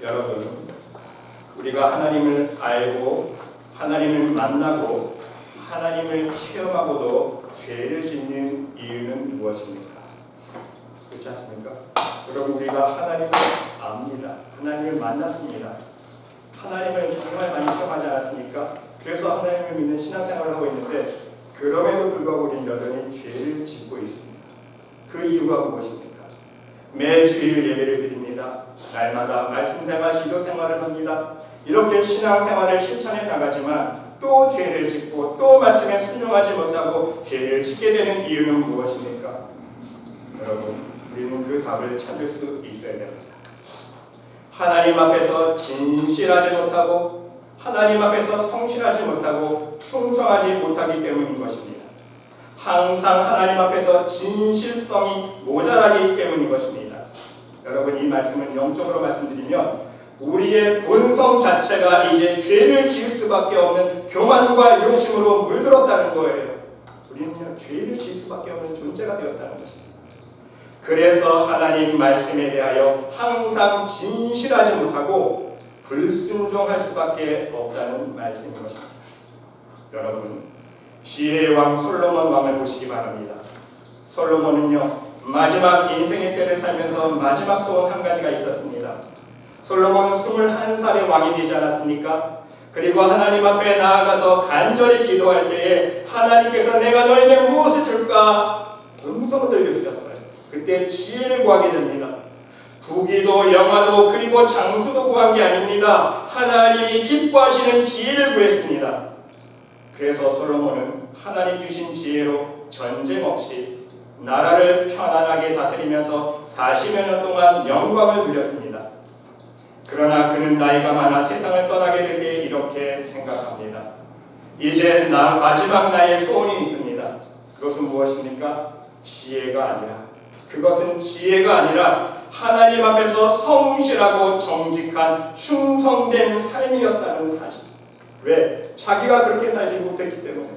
여러분, 우리가 하나님을 알고 하나님을 만나고 하나님을 체험하고도 죄를 짓는 이유는 무엇입니까? 그렇지 않습니까? 여러분, 우리가 하나님을 압니다. 하나님을 만났습니다. 하나님을 정말 많이 체험하지 않았습니까? 그래서 하나님을 믿는 신앙생활을 하고 있는데 그럼에도 불구하고 우리는 여전히 죄를 짓고 있습니다. 그 이유가 무엇입니까? 매주일 예배를 드립니다. 날마다 말씀생활, 기도생활을 합니다. 이렇게 신앙생활을 실천해 나가지만 또 죄를 짓고 또 말씀에 순종하지 못하고 죄를 짓게 되는 이유는 무엇입니까? 여러분, 우리는 그 답을 찾을 수 있어야 됩니다. 하나님 앞에서 진실하지 못하고 하나님 앞에서 성실하지 못하고 충성하지 못하기 때문인 것입니다. 항상 하나님 앞에서 진실성이 모자라기 때문인 것입니다. 여러분, 이 말씀은 영적으로 말씀드리면 우리의 본성 자체가 이제 죄를 지을 수밖에 없는 교만과 욕심으로 물들었다는 거예요. 우리는요, 죄를 지을 수밖에 없는 존재가 되었다는 것입니다. 그래서 하나님 말씀에 대하여 항상 진실하지 못하고 불순종할 수밖에 없다는 말씀인 것입니다. 여러분, 지혜의 왕 솔로몬 왕을 보시기 바랍니다. 솔로몬은요, 마지막 인생의 때를 살면서 마지막 소원 한 가지가 있었습니다. 솔로몬은 21살의 왕이 되지 않았습니까? 그리고 하나님 앞에 나아가서 간절히 기도할 때에 하나님께서 내가 너에게 무엇을 줄까? 음성을 들려주셨어요. 그때 지혜를 구하게 됩니다. 부귀도 영화도 그리고 장수도 구한 게 아닙니다. 하나님이 기뻐하시는 지혜를 구했습니다. 그래서 솔로몬은 하나님 주신 지혜로 전쟁 없이 나라를 편안하게 다스리면서 40여 년 동안 영광을 누렸습니다. 그러나 그는 나이가 많아 세상을 떠나게 될 때 이렇게 생각합니다. 이제 마지막 나의 소원이 있습니다. 그것은 무엇입니까? 그것은 지혜가 아니라 하나님 앞에서 성실하고 정직한 충성된 삶이었다는 사실. 왜? 자기가 그렇게 살지 못했기 때문에.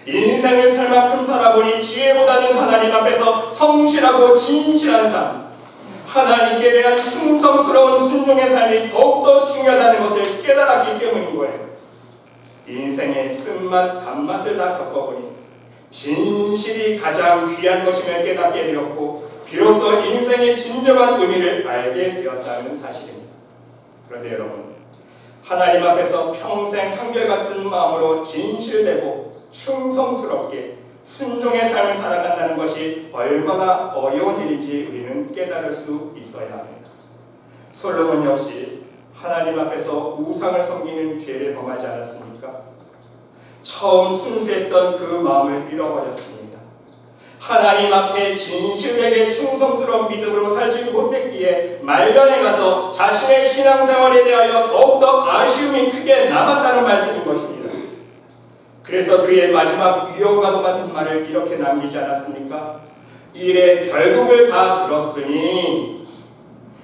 인생을 살 만큼 살아보니 지혜보다는 하나님 앞에서 성실하고 진실한 삶, 하나님께 대한 충성스러운 순종의 삶이 더욱더 중요하다는 것을 깨달았기 때문인 거예요. 인생의 쓴맛, 단맛을 다 겪어보니 진실이 가장 귀한 것임을 깨닫게 되었고 비로소 인생의 진정한 의미를 알게 되었다는 사실입니다. 그런데 여러분, 하나님 앞에서 평생 한결같은 마음으로 진실되고 충성스럽게 순종의 삶을 살아간다는 것이 얼마나 어려운 일인지 우리는 깨달을 수 있어야 합니다. 솔로몬 역시 하나님 앞에서 우상을 섬기는 죄를 범하지 않았습니까? 처음 순수했던 그 마음을 잃어버렸습니다. 하나님 앞에 진실되게 충성스러운 믿음으로 살지 못했기에 말년에 가서 자신의 신앙생활에 대하여 더욱더 아쉬움이 크게 남았다는 말씀인 것입니다. 그래서 그의 마지막 위로가도 같은 말을 이렇게 남기지 않았습니까? 이래 결국을 다 들었으니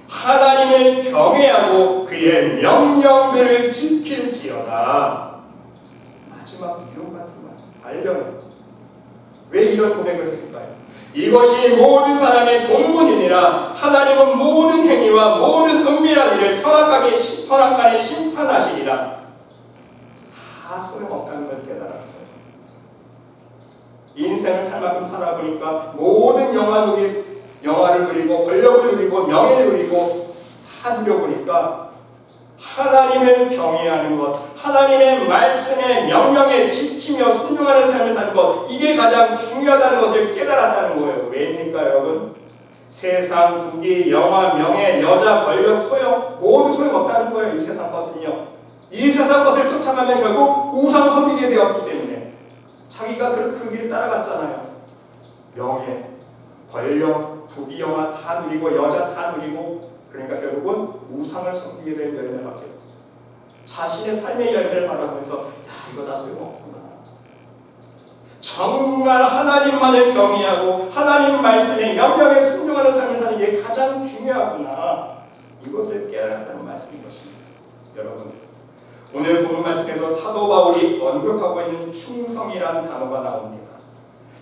하나님을 경외하고 그의 명령들을 지킬지어다. 마지막 위로 같은 말, 알려요. 왜 이런 고백을 했을까요? 이것이 모든 사람의 본분이니라. 하나님은 모든 행위와 모든 은밀한 일을 선악간에 심판하시리라. 다 소용없다는 걸 깨달았어요. 인생을 살 만큼 살아보니까 모든 영화를 누리고 권력을 누리고 명예를 누리고 다 누려보니까 하나님을 경외하는 것, 하나님의 말씀의 명령에 지키며 순종하는 삶을 사는 것, 이게 가장 중요하다는 것을 깨달았다는 거예요. 왜입니까, 여러분? 세상, 부귀, 영화, 명예, 여자, 권력, 소용 모두 소용없다는 거예요. 이 세상 것은요. 이 세상 것을 쫓아가면 결국 우상 섬기게 되었기 때문에 자기가 그 길을 따라갔잖아요. 명예, 권력, 부귀, 영화 다 누리고 여자 다 누리고 그러니까 결국은 우상을 섬기게 된 열매를 받게 됩니다. 자신의 삶의 열매를 바라보면서 이거 다 소용없구나. 정말 하나님만을 경외하고 하나님 말씀의 명령에 순종하는 삶을 사는 게 가장 중요하구나. 이것을 깨달았다는 말씀인 것입니다. 여러분, 오늘 본문 말씀에도 사도 바울이 언급하고 있는 충성이라는 단어가 나옵니다.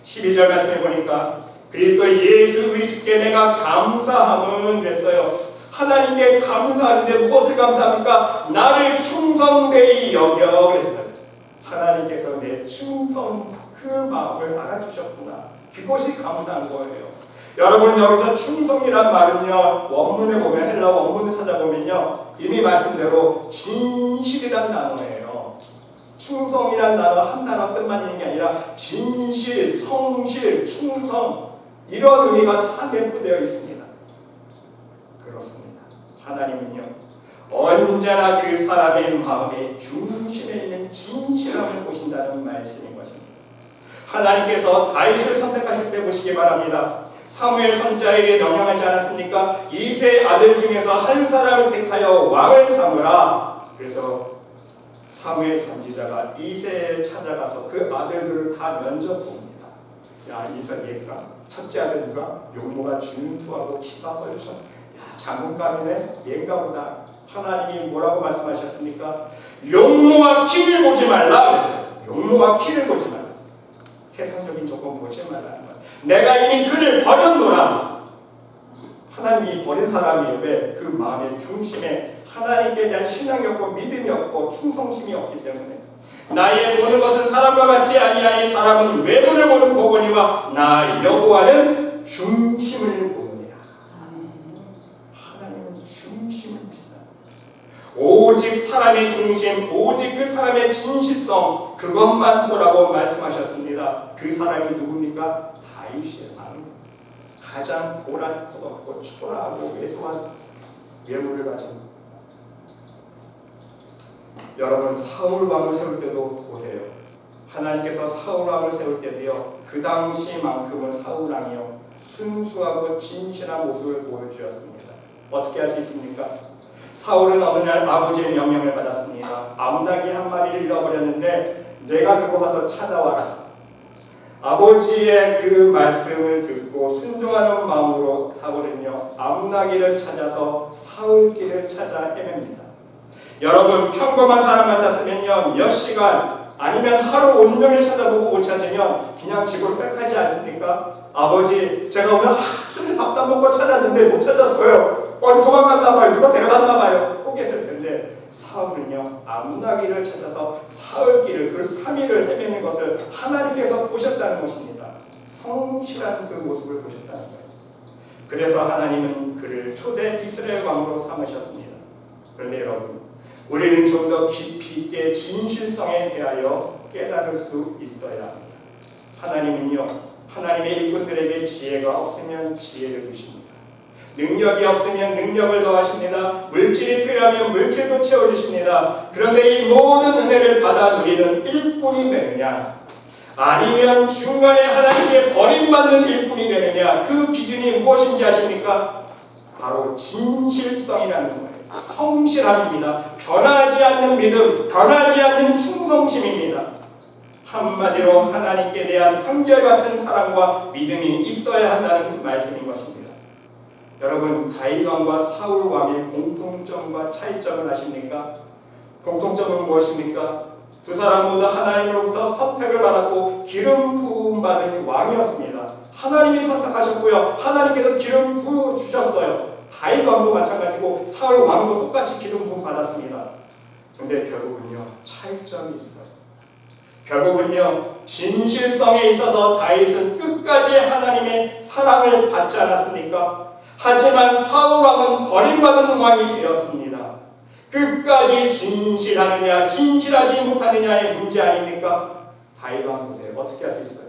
12절 말씀에 보니까 그리스도 예수 우리 주께 내가 감사함은 그랬어요. 하나님 하나님께 감사하는데 무엇을 감사합니까? 나를 충성되이 여겨 그랬어요. 하나님께서 내 충성 그 마음을 알아주셨구나. 그것이 감사한 거예요. 여러분 여기서 충성이란 말은요, 원문에 보면 헬라 원문을 찾아보면요, 이미 말씀대로 진실이란 단어예요. 충성이란 단어 한 단어 뜻만 있는 게 아니라 진실, 성실, 충성 이런 의미가 다 내포되어 있습니다. 그렇습니다. 하나님은요 언제나 그 사람의 마음의 중심에 있는 진실함을 보신다는 말씀인 것입니다. 하나님께서 다윗을 선택하실 때 보시기 바랍니다. 사무엘 선지자에게 명령하지 않았습니까? 이세 아들 중에서 한 사람을 택하여 왕을 삼으라. 그래서 사무엘 선지자가 이세에 찾아가서 그 아들들을 다 면접봅니다. 야, 이세 얘가 첫째 아들 누가? 용모가 준수하고 키가 뻘쳐. 야, 장군감이네. 얘인가 보다. 하나님이 뭐라고 말씀하셨습니까? 용모와 키를 보지 말라 그랬어요. 용모와 키를 보지 말라. 세상적인 조건 보지 말라는 거예요. 내가 이미 그를 버렸노라. 하나님이 버린 사람이 왜? 그 마음의 중심에 하나님께 대한 신앙이 없고 믿음이 없고 충성심이 없기 때문에 나의 보는 것은 사람과 같지 아니하니 사람은 외모를 보는 보거니와 나 여호와는 중심을 보느니라. 하나님은 중심을 보신다. 오직 사람의 중심, 오직 그 사람의 진실성 그것만 보라고 말씀하셨습니다. 그 사람이 누굽니까? 다윗이에요. 가장 고란하고 초라하고 왜소한 외모를 가진. 여러분 사울 왕을 세울 때도 보세요. 하나님께서 사울 왕을 세울 때도요, 그 당시만큼은 사울 왕이요 순수하고 진실한 모습을 보여주었습니다. 어떻게 할 수 있습니까? 사울은 어느 날 아버지의 명령을 받았습니다. 암나귀 한 마리를 잃어버렸는데 내가 그거 가서 찾아와라. 아버지의 그 말씀을 듣고 순종하는 마음으로 사울은요 암나귀를 찾아서 사울길을 찾아 헤맵니다. 여러분 평범한 사람 같았으면요 몇 시간 아니면 하루 온종일 찾아보고 못 찾으면 그냥 집으로 빽하지 않습니까? 아버지 제가 오늘 하루 종일 밥도 안 먹고 찾았는데 못 찾았어요. 어디 도망갔나 봐요. 누가 데려갔나 봐요. 포기했을 텐데 사울은요 암나귀를 찾아서 사울길을 그 3일을 헤매는 것을 하나님께서 보셨다는 것입니다. 성실한 그 모습을 보셨다는 거예요. 그래서 하나님은 그를 초대 이스라엘 왕으로 삼으셨습니다. 그런데 여러분 우리는 좀 더 깊이 있게 진실성에 대하여 깨달을 수 있어야 합니다. 하나님은요 하나님의 일꾼들에게 지혜가 없으면 지혜를 주십니다. 능력이 없으면 능력을 더하십니다. 물질이 필요하면 물질도 채워주십니다. 그런데 이 모든 은혜를 받아 누리는 일꾼이 되느냐 아니면 중간에 하나님께 버림받는 일꾼이 되느냐 그 기준이 무엇인지 아십니까? 바로 진실성이라는 거예요. 성실함입니다. 변하지 않는 믿음, 변하지 않는 충성심입니다. 한마디로 하나님께 대한 한결같은 사랑과 믿음이 있어야 한다는 말씀인 것입니다. 여러분 다윗 왕과 사울 왕의 공통점과 차이점은 아십니까? 공통점은 무엇입니까? 두 사람 모두 하나님으로부터 선택을 받았고 기름 부음 받은 왕이었습니다. 하나님이 선택하셨고요. 하나님께서 기름 부어 주셨어요. 다윗 왕도 마찬가지고 사울 왕도 똑같이 기름 부음 받았습니다. 근데 결국은요 차이점이 있어요. 결국은요 진실성에 있어서 다윗은 끝까지 하나님의 사랑을 받지 않았습니까? 하지만 사울 왕은 버림받은 왕이 되었습니다. 끝까지 진실하느냐 진실하지 못하느냐의 문제 아닙니까? 다윗 왕 보세요. 어떻게 할 수 있어요?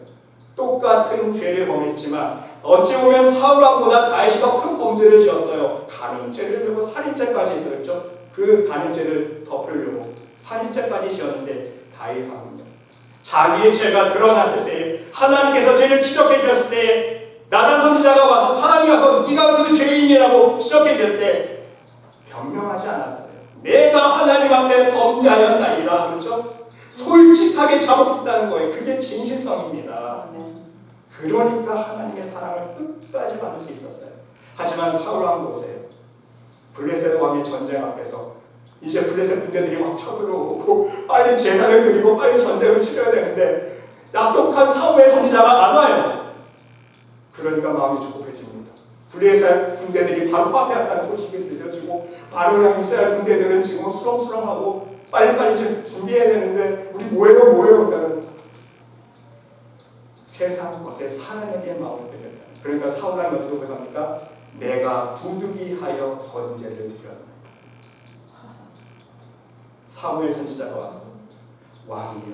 똑같은 죄를 범했지만 어찌 보면 사울 왕보다 다윗이 더 큰 범죄를 지었어요. 간음죄를 그리고 살인죄까지 있었죠. 그 간음죄를 덮으려고 살인죄까지 지었는데 다윗 왕은요 자기의 죄가 드러났을 때 하나님께서 죄를 지적해 주셨을 때 나단 선지자가 와서 사람이 와서 네가 그 죄인이라고 지적해 줄 때 변명하지 않았어요. 내가 하나님 앞에 범죄하였나이다. 그렇죠? 솔직하게 자복했다는 거예요. 그게 진실성입니다. 그러니까 하나님의 사랑을 끝까지 받을 수 있었어요. 하지만 사울 왕 보세요. 블레셋 왕의 전쟁 앞에서 이제 블레셋 군대들이 막 쳐들어오고 빨리 제사를 드리고 빨리 전쟁을 치러야 되는데 약속한 사무엘 선지자가 안 와요. 그러니까 마음이 조급해집니다. 블레셋 군대들이 바로 앞에 왔다는 소식이 들려지고 바로 향해 있어야 할 군대들은 지금 수렁수렁하고 빨리빨리 준비해야 되는데 우리 뭐예요? 그러니까 세상 것에 사람에게 마음을 빼렸어요. 그러니까 사울왕이 어떻게 고백합니까? 내가 부득이하여 번제를 드렸네. 사무엘 선지자가 와서 왕이여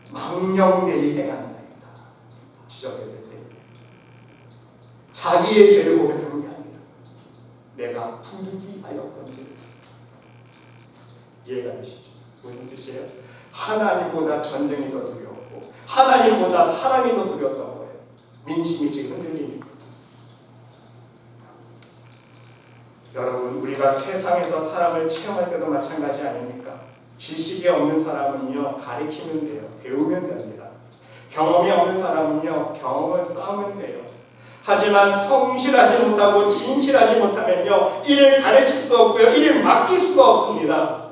망령되이 행하나이다 지적했을 때 자기의 죄를 고백하는 게 아니라 내가 부득이하여 번제를 이해가 되시죠? 무슨 뜻이에요? 하나님보다 전쟁이 더 두려웠고 하나님보다 사랑이 더 두려웠던 거예요. 민심이 지금 흔들리니까. 여러분, 우리가 세상에서 사람을 체험할 때도 마찬가지 아닙니까? 지식이 없는 사람은요, 가르치면 돼요. 배우면 됩니다. 경험이 없는 사람은요, 경험을 쌓으면 돼요. 하지만 성실하지 못하고 진실하지 못하면요, 일을 가르칠 수 없고요, 일을 맡길 수가 없습니다.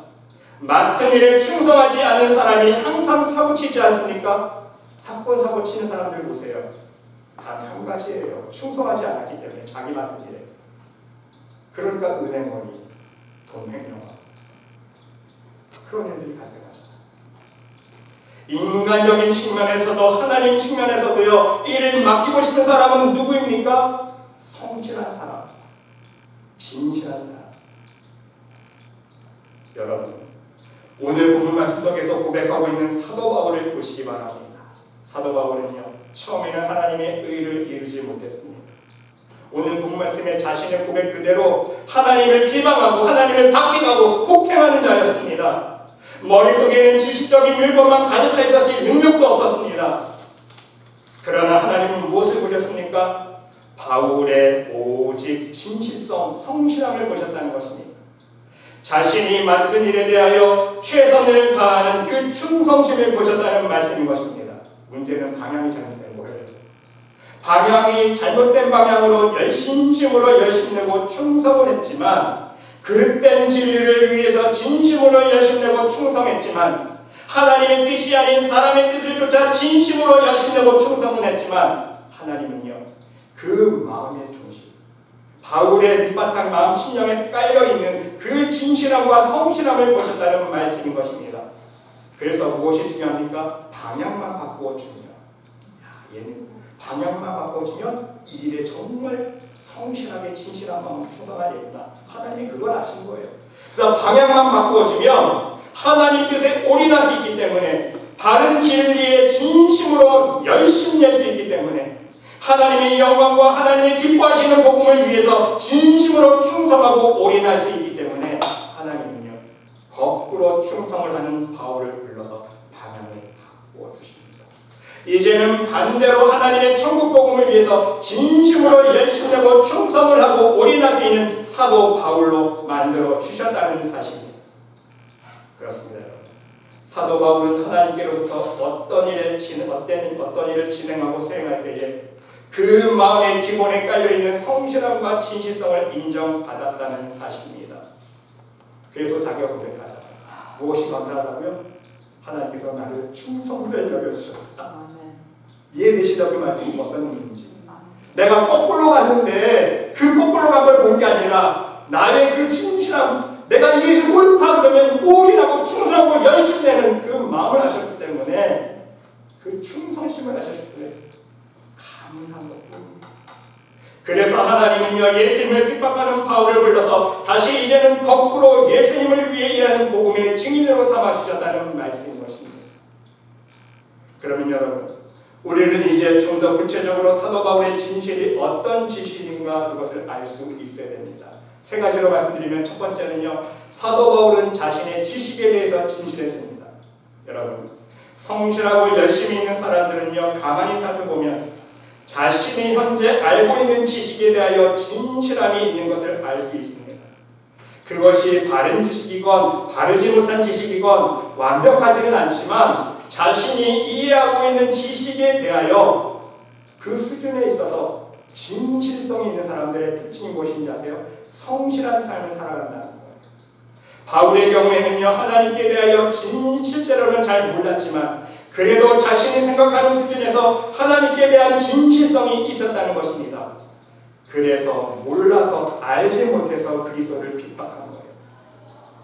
맡은 일에 충성하지 않은 사람이 항상 사고치지 않습니까? 사건 치는 사람들 보세요. 단 한 가지예요. 충성하지 않았기 때문에 자기 맡은 일에. 그러니까 은행원이 돈 횡령하고 그런 일들이 발생하죠. 인간적인 측면에서도 하나님 측면에서도요, 일을 맡기고 싶은 사람은 누구입니까? 성실한 사람, 진실한 사람. 여러분, 오늘 본문 말씀 속에서 고백하고 있는 사도 바울을 보시기 바랍니다. 사도 바울은요, 처음에는 하나님의 의를 이루지 못했습니다. 오늘 본문 말씀에 자신의 고백 그대로 하나님을 비방하고 하나님을 박해하고 폭행하는 자였습니다. 머릿속에는 지식적인 율법만 가득 차 있었지 능력도 없었습니다. 그러나 하나님은 무엇을 보셨습니까? 바울의 오직 진실성, 성실함을 보셨다는 것입니다. 자신이 맡은 일에 대하여 최선을 다하는 그 충성심을 보셨다는 말씀인 것입니다. 문제는 방향이 잘못된 거예요. 방향이 잘못된 방향으로 열심으로 열심내고 충성을 했지만, 그릇된 진리를 위해서 진심으로 열심내고 충성했지만, 하나님의 뜻이 아닌 사람의 뜻을 쫓아 진심으로 열심내고 충성을 했지만, 하나님은요, 그 마음의 중심, 바울의 밑바탕 마음 심령에 깔려있는 그 진실함과 성실함을 보셨다는 말씀인 것입니다. 그래서 무엇이 중요합니까? 방향만 바꾸어주면, 얘는 방향만 바꿔주면 이 일에 정말 성실하게 진실한 마음으로 충성하겠구나. 하나님이 그걸 아신 거예요. 그래서 방향만 바꿔주면 하나님 뜻에 올인할 수 있기 때문에, 바른 진리에 진심으로 열심히 낼 수 있기 때문에, 하나님의 영광과 하나님의 기뻐하시는 복음을 위해서 진심으로 충성하고 올인할 수 있기 때문에, 하나님은요, 거꾸로 충성을 하는 바울을 불러서 방향을 바꾸어 주십니다. 이제는 반대로 하나님의 천국 복음을 위해서 진심으로 열심내고 충성을 하고 올인할 수 있는 사도 바울로 만들어 주셨다는 사실입니다. 그렇습니다. 사도 바울은 하나님께로부터 어떤 일을 진행하고 수행할 때에 그 마음의 기본에 깔려있는 성실함과 진실성을 인정받았다는 사실입니다. 그래서 자기가 고백하잖아요. 무엇이 감사하다고요? 하나님께서 나를 충성되게 여겨주셨다. 이해되시죠? 그 말씀이 어떤 의미인지. 내가 거꾸로 갔는데 그 거꾸로 간 걸 본 게 아니라 나의 그 진실함, 내가 이해하지 못하고 그러면 올인하고 충성하고 열심히 내는 그 마음을 하셨기 때문에, 그 충성심을 하셨기 때문에 감사한 것뿐입니다. 그래서 하나님은요, 예수님을 핍박하는 바울을 불러서 다시 이제는 거꾸로 예수님을 위해 일하는 복음의 증인으로 삼아주셨다는 말씀인 것입니다. 그러면 여러분, 우리는 이제 좀 더 구체적으로 사도 바울의 진실이 어떤 진실인가 그것을 알 수 있어야 됩니다. 세 가지로 말씀드리면, 첫 번째는요, 사도 바울은 자신의 지식에 대해서 진실했습니다. 여러분, 성실하고 열심히 있는 사람들은요, 가만히 살펴보면 자신이 현재 알고 있는 지식에 대하여 진실함이 있는 것을 알 수 있습니다. 그것이 바른 지식이건 바르지 못한 지식이건 완벽하지는 않지만, 자신이 이해하고 있는 지식에 대하여 그 수준에 있어서 진실성이 있는 사람들의 특징이 무엇인지 아세요? 성실한 삶을 살아간다는 거예요. 바울의 경우에는요, 하나님께 대하여 실제로는 잘 몰랐지만 그래도 자신이 생각하는 수준에서 하나님께 대한 진실성이 있었다는 것입니다. 그래서 몰라서 알지 못해서 그리스도를 핍박한 거예요.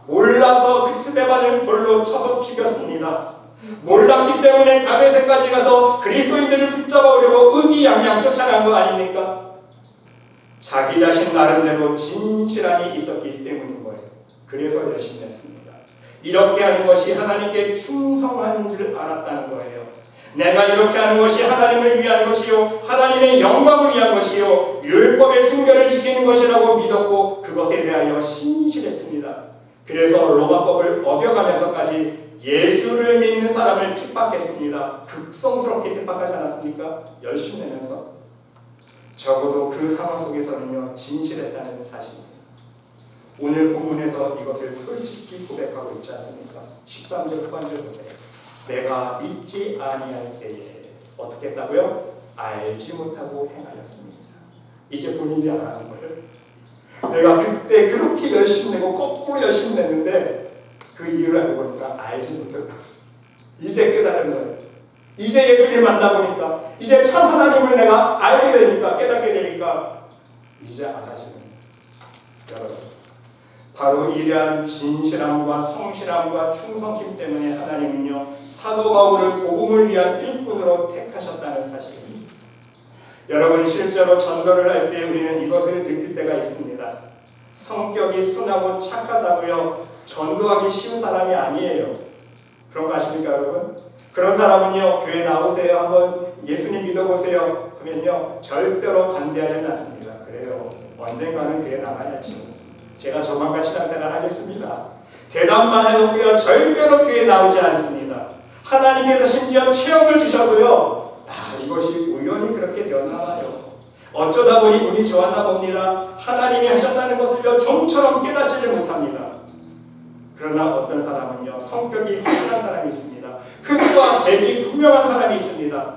몰라서 스데반을 돌로 쳐서 죽였습니다. 몰랐기 때문에 다메섹까지 가서 그리스도인들을 붙잡아오려고 의기양양 쫓아간 거 아닙니까? 자기 자신 나름대로 진실함이 있었기 때문인 거예요. 그래서 열심히 했습니다. 이렇게 하는 것이 하나님께 충성하는 줄 알았다는 거예요. 내가 이렇게 하는 것이 하나님을 위한 것이요 하나님의 영광을 위한 것이요 율법의 순결을 지키는 것이라고 믿었고 그것에 대하여 신실했습니다. 그래서 로마법을 어겨가면서까지 예수를 믿는 사람을 핍박했습니다. 극성스럽게 핍박하지 않았습니까? 열심히 내면서 적어도 그 상황 속에서는요 진실했다는 사실입니다. 오늘 본문에서 이것을 솔직히 고백하고 있지 않습니까? 13절 후반절 보세요. 내가 믿지 아니할 때에 어떻게 했다고요? 알지 못하고 행하였습니다. 이제 본인이 알아는 거예요. 내가 그때 그렇게 열심히 내고 거꾸로 열심히 냈는데 그 이유를 알고 보니까 알지 못했다고. 이제 깨달은 거예요. 이제 예수를 만나보니까 이제 참 하나님을 내가 알게 되니까 깨닫게 되니까 이제 알아지는 거예요. 여러분 바로 이러한 진실함과 성실함과 충성심 때문에 하나님은요 사도 바울을 복음을 위한 일꾼으로 택하셨다는 사실입니다. 여러분 실제로 전도를 할 때 우리는 이것을 느낄 때가 있습니다. 성격이 순하고 착하다고요 전도하기 쉬운 사람이 아니에요. 그런 거 아십니까 여러분? 그런 사람은요 교회 나오세요 한번 예수님 믿어보세요 하면요 절대로 반대하지는 않습니다. 그래요 언젠가는 교회 나가야지. 제가 조만간 신앙생활 하겠습니다. 대답만 해놓고요 절대로 교회 나오지 않습니다. 하나님께서 심지어 체험을 주셔도요 이것이 우연히 그렇게 되었나 봐요. 어쩌다 보니 운이 좋았나 봅니다. 하나님이 하셨다는 것을요 좀처럼 깨닫지를 못합니다. 그러나 어떤 사람은요 성격이 확실한 사람이 있습니다. 흙과 백이 분명한 사람이 있습니다.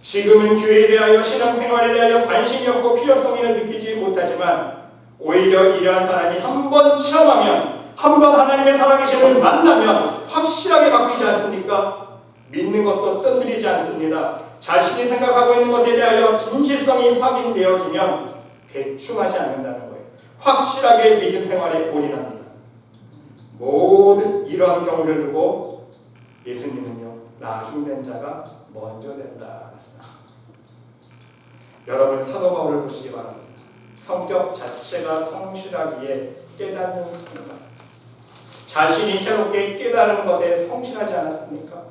지금은 교회에 대하여 신앙생활에 대하여 관심이 없고 필요성을 느끼지 못하지만 오히려 이러한 사람이 한번 체험하면 한번 하나님의 살아계심을 만나면 확실하게 바뀌지 않습니까? 믿는 것도 뜸들이지 않습니다. 자신이 생각하고 있는 것에 대하여 진실성이 확인되어지면 대충 하지 않는다는 거예요. 확실하게 믿음 생활에 올인합니다. 모든 이러한 경우를 두고 예수님은요 나중된 자가 먼저 된다. 여러분 사도 바울을 보시기 바랍니다. 성격 자체가 성실하기에 깨닫는 순간 자신이 새롭게 깨달은 것에 성실하지 않았습니까?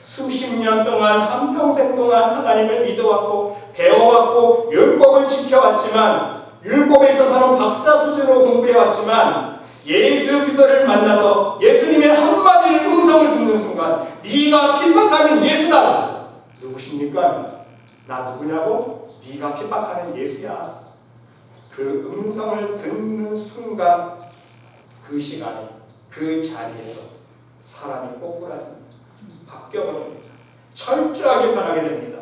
수십 년 동안 한평생 동안 하나님을 믿어왔고 배워왔고 율법을 지켜왔지만 율법에 있어서는 박사 수준으로 공부해왔지만 예수 그리스도를 만나서 예수님의 한마디 음성을 듣는 순간 네가 핍박하는 예수다. 누구십니까? 나 누구냐고? 네가 핍박하는 예수야. 그 음성을 듣는 순간 그 시간에 그 자리에서 사람이 꼬꾸라집니다. 바뀌어버립니다. 철저하게 변하게 됩니다.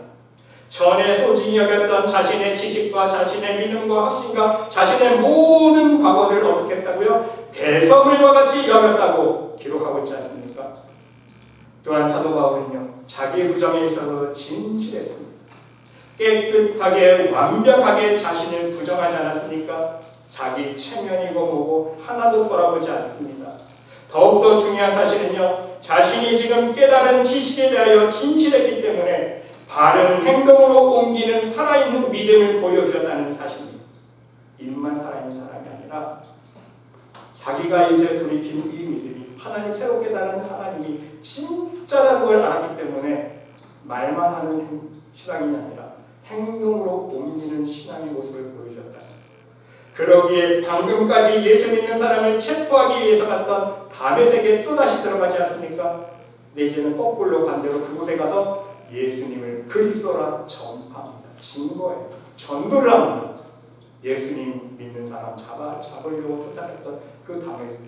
전에 소중히 여겼던 자신의 지식과 자신의 믿음과 확신과 자신의 모든 과거를 어떻게 했다고요? 배설물과 같이 여겼다고 기록하고 있지 않습니까? 또한 사도 바울은요 자기의 부정에 있어서 진실했습니다. 깨끗하게 완벽하게 자신을 부정하지 않았습니까? 자기 체면이고 뭐고 하나도 돌아보지 않습니다. 더욱더 중요한 사실은요 자신이 지금 깨달은 지식에 대하여 진실했기 때문에 바른 행동으로 옮기는 살아있는 믿음을 보여주었다는 사실입니다. 입만 살아있는 사람이 아니라 자기가 이제 돌이킨 이 믿음이 하나님 새로 깨달은 하나님이 진짜라는 걸 알았기 때문에 말만 하는 신앙이 아니라 행동으로 옮기는 신앙의 모습을 보여주었다. 그러기에 방금까지 예수 믿는 사람을 체포하기 위해서 갔던 다메섹에 또다시 들어가지 않습니까? 근데 이제는 거꾸로 반대로 그곳에 가서 예수님을 그리스도라 전파합니다. 증거예요. 전도를 합니다. 예수님 믿는 사람 잡으려고 쫓아냈던 그 다메섹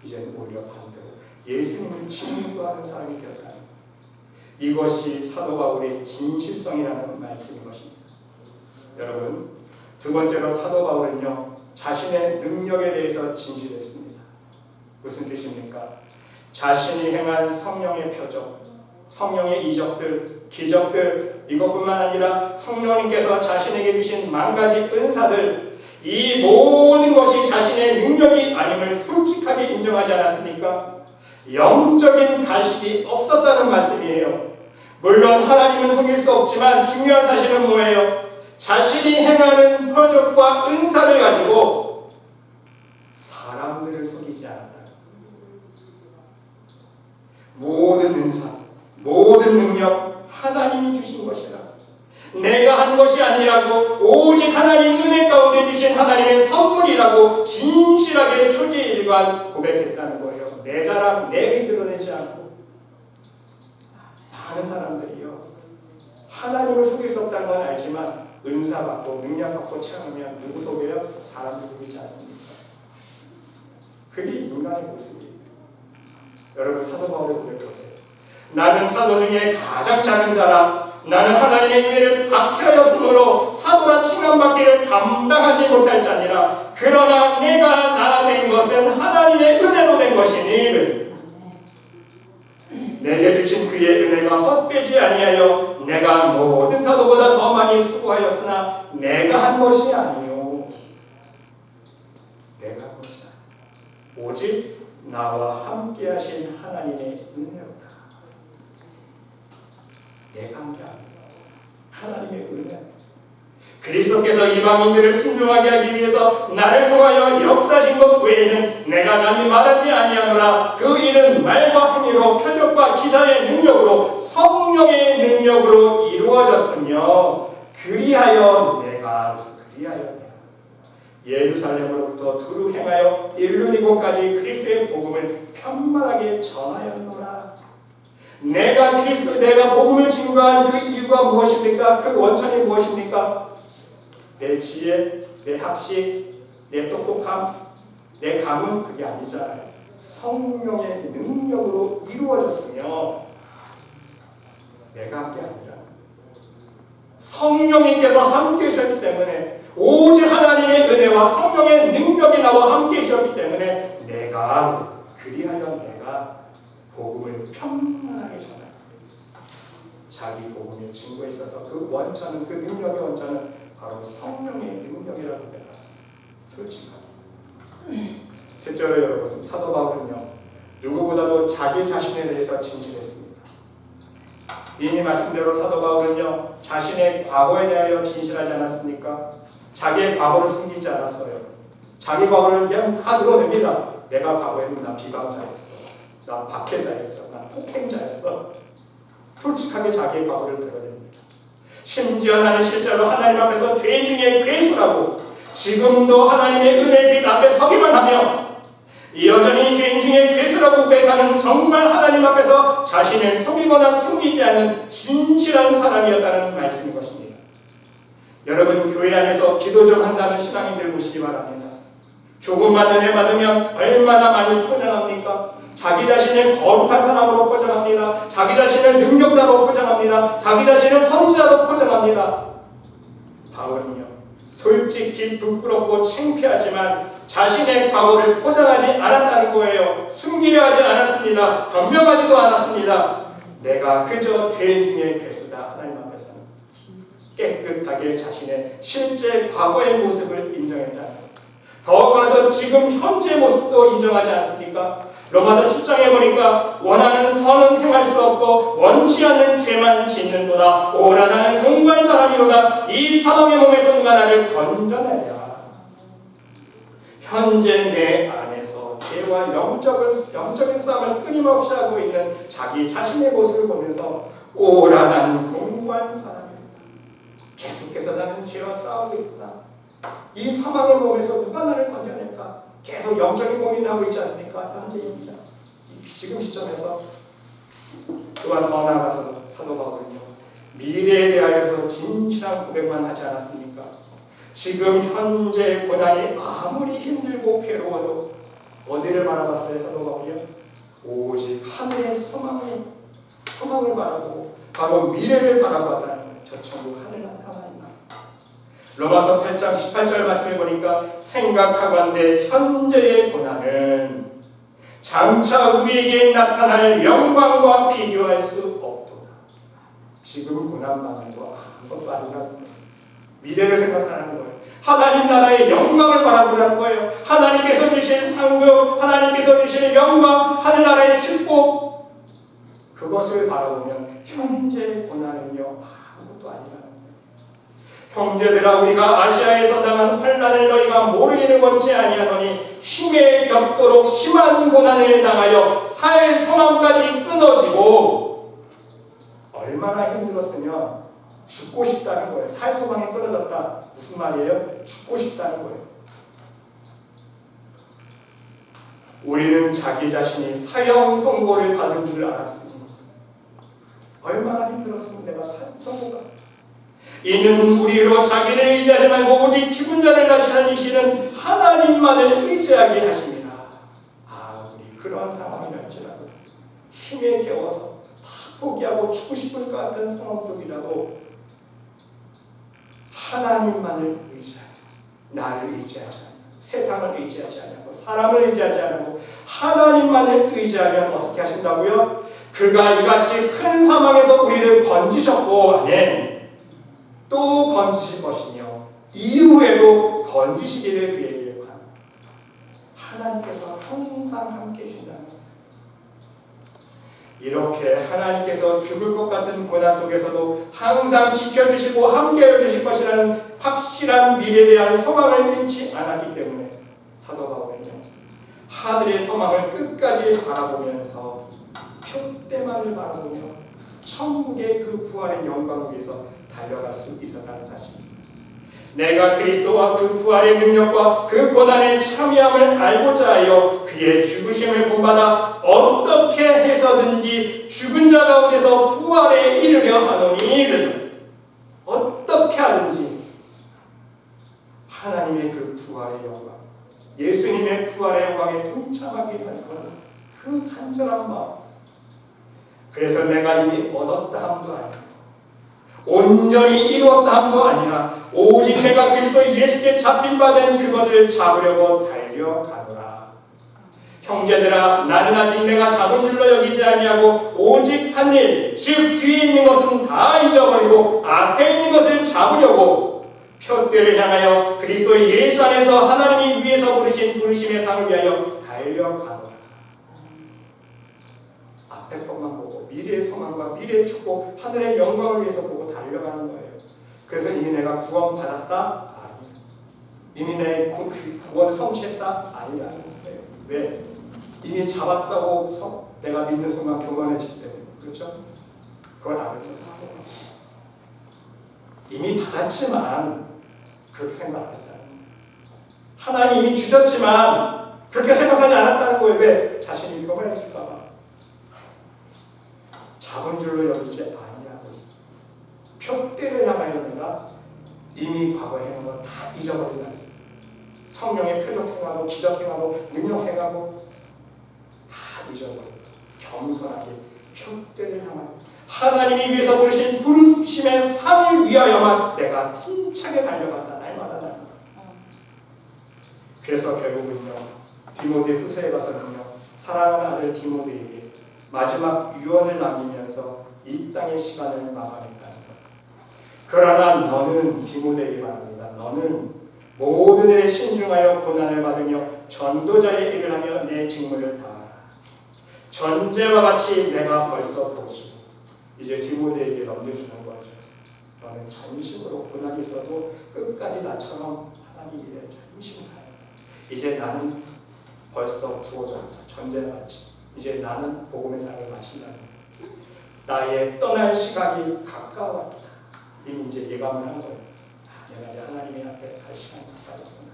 이제는 오히려 반대로 예수님을 증거하는 사람이 되었다. 이것이 사도 바울의 진실성이라는 말씀인 것입니다. 여러분, 두 번째로 사도 바울은요 자신의 능력에 대해서 진실했습니다. 무슨 뜻입니까? 자신이 행한 성령의 표적, 성령의 이적들, 기적들, 이것뿐만 아니라 성령님께서 자신에게 주신 만 가지 은사들, 이 모든 것이 자신의 능력이 아님을 솔직하게 인정하지 않았습니까? 영적인 가식이 없었다는 말씀이에요. 물론 하나님은 속일 수 없지만 중요한 사실은 뭐예요? 자신이 행하는 표적과 은사를 가지고 사람들을 속이지 않았다. 모든 은사, 모든 능력 하나님이 주신 것이라. 내가 한 것이 아니라고, 오직 하나님 은혜 가운데 주신 하나님의 선물이라고 진실하게 초지일관 고백했다는 거예요. 내 자랑, 내 의지로 내지 않고. 많은 사람들이요, 하나님을 속일 수 없다는 건 알지만 은사 받고 능력 받고 체험하면 누구 속여요? 사람들 속이지 않습니까? 그게 인간의 모습이에요. 여러분, 사도 바울의 고백을 보세요. 나는 사도 중에 가장 작은 자라. 나는 하나님의 은혜를 박해하였으므로 사도라 칭함받기를 감당하지 못할 자니라. 그러나 내가 나 된 것은 하나님의 은혜로 된 것이니. 그랬습니다. 내게 주신 그의 은혜가 헛되지 아니하여 내가 모든 사도보다 더 많이 수고하였으나 내가 한 것이 아니요. 내가 한 것이 아니요. 오직 나와 함께 하신 하나님의 은혜로다. 내가 한 게 아니라 하나님의 은혜. 그리스도께서 이방인들을 순종하게 하기 위해서 나를 통하여 역사하신 것 외에는 내가 남이 말하지 아니하노라. 그 일은 말과 행위로 표적과 기사의 능력으로 성령의 능력으로 이루어졌으며 그리하여 내가 예루살렘으로부터 두루 행하여 일루니고까지 그리스도의 복음을 편만하게 전하였노라. 내가 복음을 증거한 그 이유가 무엇입니까? 그 원천이 무엇입니까? 내 지혜, 내 학식, 내 똑똑함, 내 감은 그게 아니잖아요. 성령의 능력으로 이루어졌으며 내가 한 게 아니라 성령님께서 함께 하셨기 때문에, 오직 하나님의 은혜와 성령의 능력이 나와 함께 하셨기 때문에 그리하여 내가 복음을 편만하게 전하라. 자기 복음의 증거에 있어서 그 원천은, 그 능력의 원천은 바로 성령의 능력이라고 내가 솔직하다. 셋째로 여러분, 사도 바울은요, 누구보다도 자기 자신에 대해서 진실했습니다. 이미 말씀대로 사도 바울은요, 자신의 과거에 대하여 진실하지 않았습니까? 자기의 과거를 숨기지 않았어요. 자기 과거를 그냥 다 드러냅니다. 내가 과거에는 나 비방자였어, 나 박해자였어, 나 폭행자였어. 솔직하게 자기의 과거를 드러냅니다. 심지어 나는 실제로 하나님 앞에서 죄 중에 괴수라고, 지금도 하나님의 은혜의 빛 앞에 서기만 하며 여전히 죄인 중에 괴수라고 고백하는, 정말 하나님 앞에서 자신을 속이거나 숨기지 않는 진실한 사람이었다는 말씀인 것입니다. 여러분, 교회 안에서 기도 좀 한다는 신앙인들 보시기 바랍니다. 조금만 은혜 받으면 얼마나 많이 포장합니까? 자기 자신을 거룩한 사람으로 포장합니다. 자기 자신을 능력자로 포장합니다. 자기 자신을 선지자로 포장합니다. 바울은요, 솔직히 부끄럽고 창피하지만 자신의 과거를 포장하지 않았다는 거예요. 숨기려 하지 않았습니다. 변명하지도 않았습니다. 내가 그저 죄 중에 괴수다. 하나님 앞에서는 깨끗하게 자신의 실제 과거의 모습을 인정했다는 것. 더 가서 지금 현재 모습도 인정하지 않습니까? 로마서 7장에 보니까 원하는 선은 행할 수 없고 원치 않는 죄만 짓는도다. 오라 나는 공고한 사람이로다. 이 사망의 몸에서 누가 나를 건져내랴. 현재 내 안에서 죄와 영적인 싸움을 끊임없이 하고 있는 자기 자신의 모습을 보면서 오라 나는 공고한 사람이로다. 계속해서 나는 죄와 싸우고 있구나. 이 사망의 몸에서 누가 나를 건져낼까? 계속 영적인 고민을 하고 있지 않습니까? 현재입니다. 지금 시점에서. 또한 더 나아가서 사도 바울은요, 미래에 대하여서 진실한 고백만 하지 않았습니까? 지금 현재 고난이 아무리 힘들고 괴로워도 어디를 바라봤어요? 사도 바울이요? 오직 하늘의 소망을 바라보고 바로 미래를 바라봤다는 거예요. 저 천국 하나님. 로마서 8장 18절 말씀을 보니까 생각하건대 현재의 고난은 장차 우리에게 나타날 영광과 비교할 수 없다. 지금 고난받는 거 아무것도 아니라는 거예요. 미래를 생각하는 거예요. 하나님 나라의 영광을 바라보라는 거예요. 하나님께서 주실 상급, 하나님께서 주실 영광, 하늘나라의 축복, 그것을 바라보면 현재의 고난은요 아무것도 아니라는 거예요. 형제들아, 우리가 아시아에서 당한 환난을 너희가 모르기를 원치 아니하노니 힘에 겹도록 심한 고난을 당하여 살 소망까지 끊어지고, 얼마나 힘들었으면 죽고 싶다는 거예요. 살 소망이 끊어졌다. 무슨 말이에요? 죽고 싶다는 거예요. 우리는 자기 자신이 사형 선고를 받은 줄 알았으니 얼마나 힘들었으면 내가 사형 선고가. 이는 우리로 자기를 의지하지 말고 오직 죽은 자를 다시 살리시는 하나님만을 의지하게 하십니다. 우리 그런 상황이랄지라도 힘에 겨워서 다 포기하고 죽고 싶을 것 같은 상황 쪽이라도 하나님만을 의지하고, 나를 의지하지 않고, 세상을 의지하지 않고, 사람을 의지하지 않고 하나님만을 의지하면 어떻게 하신다고요? 그가 이같이 큰 사망에서 우리를 건지셨고, 아멘. 또 건지실 것이며 이후에도 건지시기를 그에게 바랍니다. 하나님께서 항상 함께 해준다는 거예요. 이렇게 하나님께서 죽을 것 같은 고난 속에서도 항상 지켜주시고 함께해 주실 것이라는 확실한 미래에 대한 소망을 잃지 않았기 때문에 사도 바울은요, 하늘의 소망을 끝까지 바라보면서 표대만을 바라보며 천국의 그 부활의 영광을 위해서 달려갈 수 있었다는 사실입니다. 내가 그리스도와 그 부활의 능력과 그 고난의 참여함을 알고자 하여 그의 죽으심을 본받아 어떻게 해서든지 죽은 자 가운데서 부활에 이르려 하노니, 그래서 어떻게 하든지 하나님의 그 부활의 영광, 예수님의 부활의 영광에 동참하게 할 거는 그 간절한 마음. 그래서 내가 이미 얻었다 함도 아니고 온전히 이루었다 함도 아니라 오직 내가 그리스도 예수께 잡힌 바 된 그것을 잡으려고 달려가노라. 형제들아, 나는 아직 내가 잡은 줄로 여기지 아니하고 오직 한 일, 즉 뒤에 있는 것은 다 잊어버리고 앞에 있는 것을 잡으려고 표대를 향하여 그리스도 예수 안에서 하나님이 위에서 부르신 부르심의 상을 위하여 달려가노라. 앞에 것만 보고 미래의 소망과 미래의 축복, 하늘의 영광을 위해서 보고 달려가는 거예요. 그래서 이미 내가 구원 받았다? 아니야. 이미 내 구원을 성취했다? 아니라는 거예요. 왜? 이미 잡았다고 내가 믿는 순간 교만해지기 때문에. 그렇죠? 그걸 알고 이미 받았지만 그렇게 생각 안 했다는 거예요. 하나님이 이미 주셨지만 그렇게 생각하지 않았다는 거예요. 왜? 자신이 교만해질까 봐. 잡은 줄로 여기지 아니하고 표대를 향하여 내가 이미 과거에 해놓은 거 다 잊어버린다. 성령의 표적 행하고 기적 행하고 능력 행하고 다 잊어버리고 겸손하게 표대를 향하여 하나님이 위해서 부르신 부르심의 상을 위하여만 내가 힘차게 달려간다. 날마다 날마다. 그래서 결국은요, 디모데 후서에 가서는요, 사랑하는 아들 디모데에게 마지막 유언을 남기면서 이 땅의 시간을 마감했다는 것. 그러나 너는, 디모데에게 말합니다. 너는 모든 일에 신중하여 고난을 받으며 전도자의 일을 하며 내 직무를 다하라. 전제와 같이 내가 벌써 도우시고, 이제 디모데에게 넘겨주는 거죠. 너는 전심으로 고난이 있어도 끝까지 나처럼 하나님 일에 전심하여. 이제 나는 벌써 부어졌다. 전제와 같이. 이제 나는 복음의 상을 마신다는 거예요. 나의 떠날 시간이 가까웠다. 이미 이제 예감을 한 거예요. 내가 이제 하나님의 앞에 갈 시간이 가까워졌구나.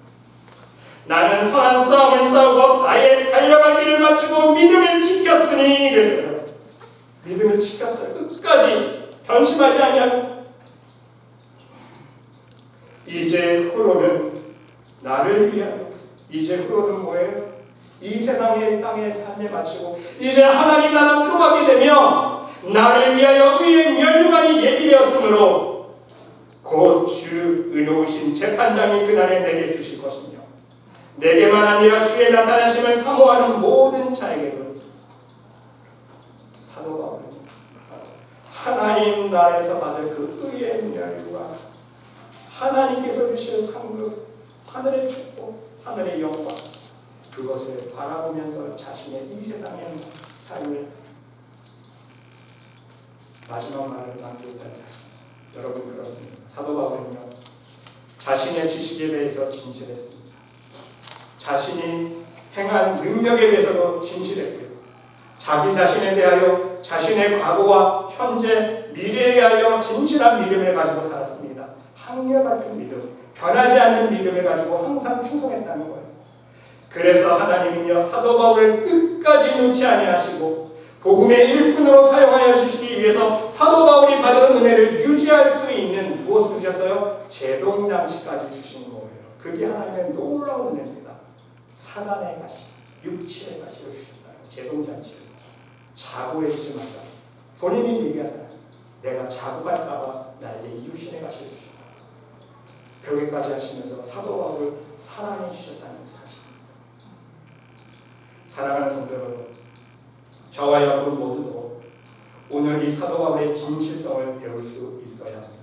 나는 선한 싸움을 싸우고 나의 달려갈 길을 마치고 믿음을 지켰으니, 그랬어요. 믿음을 지켰어요. 끝까지 변심하지 아니하고. 이제 후로는 나를 위하여. 이제 후로는 뭐예요? 이 세상의 땅의 삶에 마치고 이제 하나님 나라 들어가게 되면 나를 위하여 의의 면류관이 예비되었으므로 곧 주 의로우신 재판장이 그날에 내게 주실 것이며 내게만 아니라 주의 나타나심을 사모하는 모든 자에게도. 사도 바울은 하나님 나라에서 받을 그 의의 멸류관, 하나님께서 주실 상급, 하늘의 축복, 하늘의 영광, 그것을 바라보면서 자신의 이 세상의 삶을 마지막 말을 남겼다는 사실. 여러분, 그렇습니다. 사도 바울은요, 자신의 지식에 대해서 진실했습니다. 자신이 행한 능력에 대해서도 진실했고요. 자기 자신에 대하여 자신의 과거와 현재, 미래에 대하여 진실한 믿음을 가지고 살았습니다. 한결같은 믿음, 변하지 않는 믿음을 가지고 항상 충성했다는 거예요. 그래서 하나님은요, 사도 바울을 끝까지 놓지 아니하시고 복음의 일꾼으로 사용하여 주시기 위해서 사도 바울이 받은 은혜를 유지할 수 있는 무엇을 주셨어요? 제동장치까지 주신 거예요. 그게 하나님의 놀라운 은혜입니다. 사단의 가시, 육체의 가시를 주셨다. 제동장치를. 자고해지지 말자. 본인이 얘기하잖아요. 내가 자고 갈까봐 나에게 이웃신의 가시를 주셨다. 거기까지 하시면서 사도 바울을 사랑해 주셨다는 사실입니다. 사랑하는 성도 여러분, 저와 여러분 모두도 오늘 이 사도 바울의 진실성을 배울 수 있어야 합니다.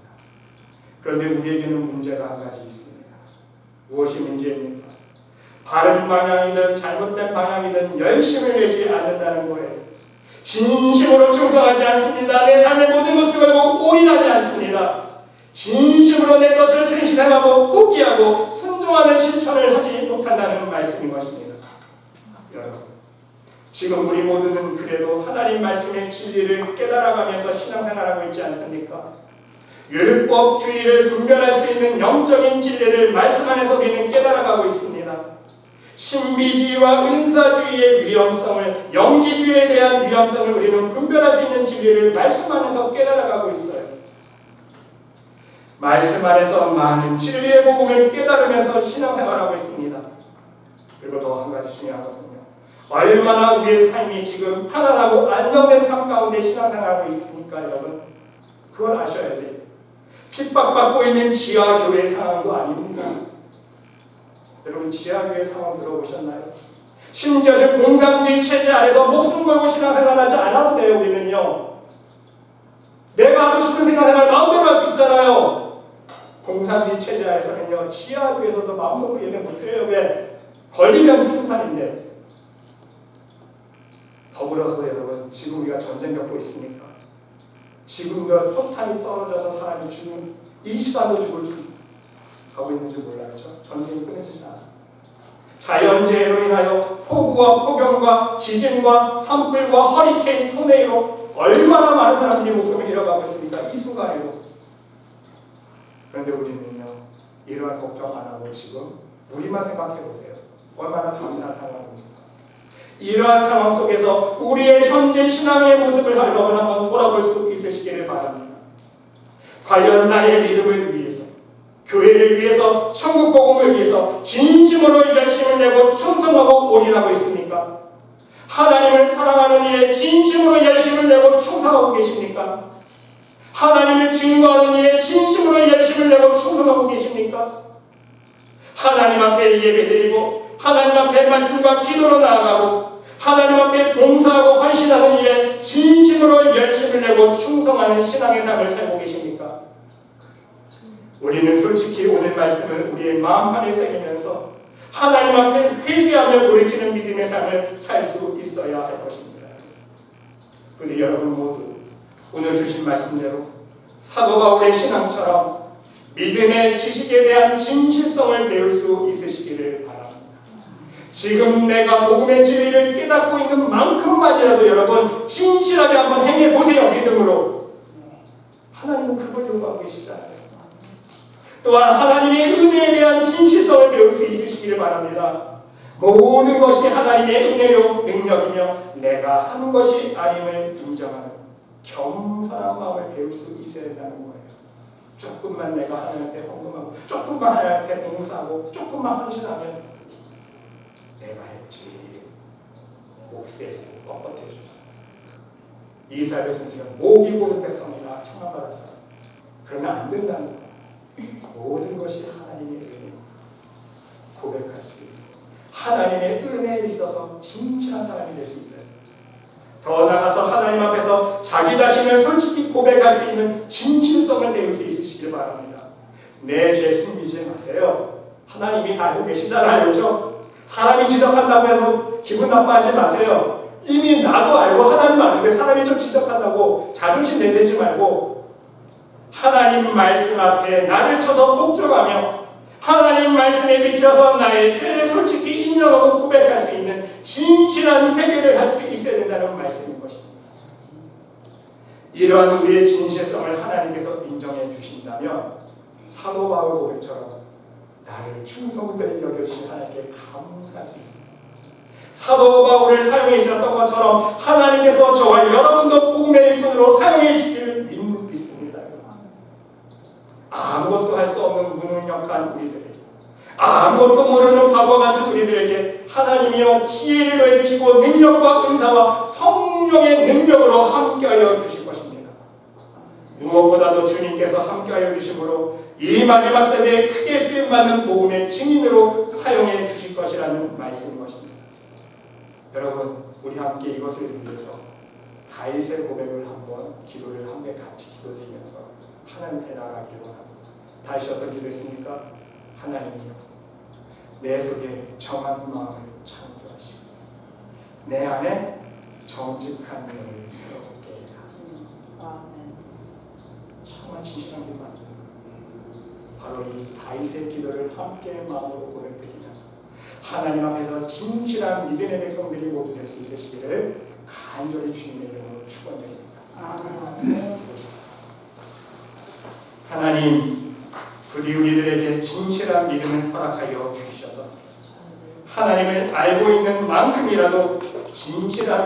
그런데 우리에게는 문제가 한 가지 있습니다. 무엇이 문제입니까? 바른 방향이든 잘못된 방향이든 열심을 내지 않는다는 거예요. 진심으로 충성하지 않습니다. 내 삶의 모든 것을 걸고 올인하지 않습니다. 진심으로 내 것을 생시생하고 포기하고 순종하는 실천을 하지 못한다는 말씀인 것입니다. 여러분, 지금 우리 모두는 그래도 하나님 말씀의 진리를 깨달아가면서 신앙생활하고 있지 않습니까? 율법주의를 분별할 수 있는 영적인 진리를 말씀 안에서 우리는 깨달아가고 있습니다. 신비주의와 은사주의의 위험성을, 영지주의에 대한 위험성을 우리는 분별할 수 있는 진리를 말씀 안에서 깨달아가고 있어요. 말씀 안에서 많은 진리의 복음을 깨달으면서 신앙생활하고 있습니다. 그리고 또 한 가지 중요한 것은요, 얼마나 우리의 삶이 지금 편안하고 안정된 삶 가운데 신앙생활하고 있습니까, 여러분? 그걸 아셔야 돼요. 핍박받고 있는 지하교회 상황도 아닙니다. 여러분, 지하교회 상황 들어보셨나요? 심지어 지금 공산주의 체제 안에서 목숨 걸고 신앙생활하지 않아도 돼요. 우리는요, 내가 하고 싶은 신앙생활 마음대로 할 수 있잖아요. 공산주의 체제 안에서는요, 지하교회에서도 마음대로 예배 못해요. 왜? 걸리면 풍산인데. 더불어서 여러분, 지금 우리가 전쟁 겪고 있습니까? 지금도 포탄이 떨어져서 사람이 죽는 이 시간도 죽을 줄 하고 있는지 몰라요. 전쟁이 끊어지지 않습니다. 자연재해로 인하여 폭우와 폭염과 지진과 산불과 허리케인, 토네이로 얼마나 많은 사람들이 목숨을 잃어가고 있습니까? 이 순간에도. 그런데 우리는요, 이러한 걱정 안 하고 지금 우리만 생각해 보세요. 얼마나 감사한 상황입니까? 이러한 상황 속에서 우리의 현재 신앙의 모습을 여러분 한번 돌아볼 수 있으시기를 바랍니다. 과연 나의 믿음을 위해서, 교회를 위해서, 천국 복음을 위해서 진심으로 열심을 내고 충성하고 올인하고 있습니까? 하나님을 사랑하는 일에 진심으로 열심을 내고 충성하고 계십니까? 하나님을 증거하는 일에 진심으로 열심을 내고 충성하고 계십니까? 하나님 앞에 예배드리고 하나님 앞에 말씀과 기도로 나아가고 하나님 앞에 봉사하고 헌신하는 일에 진심으로 열심을 내고 충성하는 신앙의 삶을 살고 계십니까? 우리는 솔직히 오늘 말씀을 우리의 마음판에 새기면서 하나님 앞에 회개하며 돌이키는 믿음의 삶을 살 수 있어야 할 것입니다. 그런데 여러분 모두 오늘 주신 말씀대로 사도 바울의 신앙처럼 믿음의 지식에 대한 진실성을 배울 수 있으시기를 바랍니다. 지금 내가 복음의 진리를 깨닫고 있는 만큼만이라도 여러분 진실하게 한번 행해보세요. 믿음으로. 하나님은 그걸 요구하고 계시잖아요. 또한 하나님의 은혜에 대한 진실성을 배울 수 있으시기를 바랍니다. 모든 것이 하나님의 은혜요 능력이며 내가 하는 것이 아님을 인정하는 겸손한 마음을 배울 수 있어야 된다는 거예요. 조금만 내가 하나님한테 헌금하고 조금만 하나님한테 봉사하고 조금만 헌신하면 내가 했지 몫에 뻣뻣해져. 이스라엘 백성들은 목이 고른 백성이라 청함받았어요. 그러면 안 된다는 거예요. 모든 것이 하나님의 은혜 고백할 수 있는 하나님의 은혜에 있어서 진실한 사람이 될 수 있어요. 더 나아가서 하나님 앞에서 자기 자신을 솔직히 고백할 수 있는 진실성을 배울 수 있으시길 바랍니다. 내 죄 숨기지 마세요. 하나님이 다 알고 계시잖아요. 그렇죠? 사람이 지적한다고 해서 기분 나빠하지 마세요. 이미 나도 알고 하나님 아는데 사람이 좀 지적한다고 자존심 내대지 말고 하나님 말씀 앞에 나를 쳐서 복종하며 하나님 말씀에 비춰서 나의 죄를 솔직히 인정하고 고백할 수 있는 진실한 회개를 할 수 있어야 된다는 말씀인 것입니다. 이러한 우리의 진실성을 하나님께서 인정해 주신다면 사도 바울 고백처럼 나를 충성되게 여겨주신 하나님께 감사할 수 있습니다. 사도 바울을 사용해 주셨던 것처럼 하나님께서 저와 여러분도 복음의 일꾼으로 사용해 주시기를 믿습니다. 아무것도 할 수 없는 무능력한 우리들에게, 아무것도 모르는 바보와 같은 우리들에게 하나님이여 지혜를 더해주시고 능력과 은사와 성령의 능력으로 함께하여 주실 것입니다. 무엇보다도 주님께서 함께하여 주심으로 이 마지막 세대에 크게 쓰임받는 복음의 증인으로 사용해 주실 것이라는 말씀인 것입니다. 여러분, 우리 함께 이것을 위해서 다윗의 고백을 한번 기도를 함께 같이 기도드리면서 하나님께 나아가기를 원합니다. 다윗이 어떤 기도했습니까? 하나님이여, 내 속에 정한 마음을 창조하시고 내 안에 정직한 면을 새롭게 하소서. 정말 진실한 기도 아닙니까? 바로 이 다윗의 기도를 함께 마음으로 고백드리면서 하나님 앞에서 진실한 믿음의 백성들이 모두 될 수 있으시기를 간절히 주님의 이름으로 축원드립니다. 하나님, 부디 우리들에게 진실한 믿음을 허락하여 주시옵소서. 하나님을 알고 있는 만큼이라도 진실한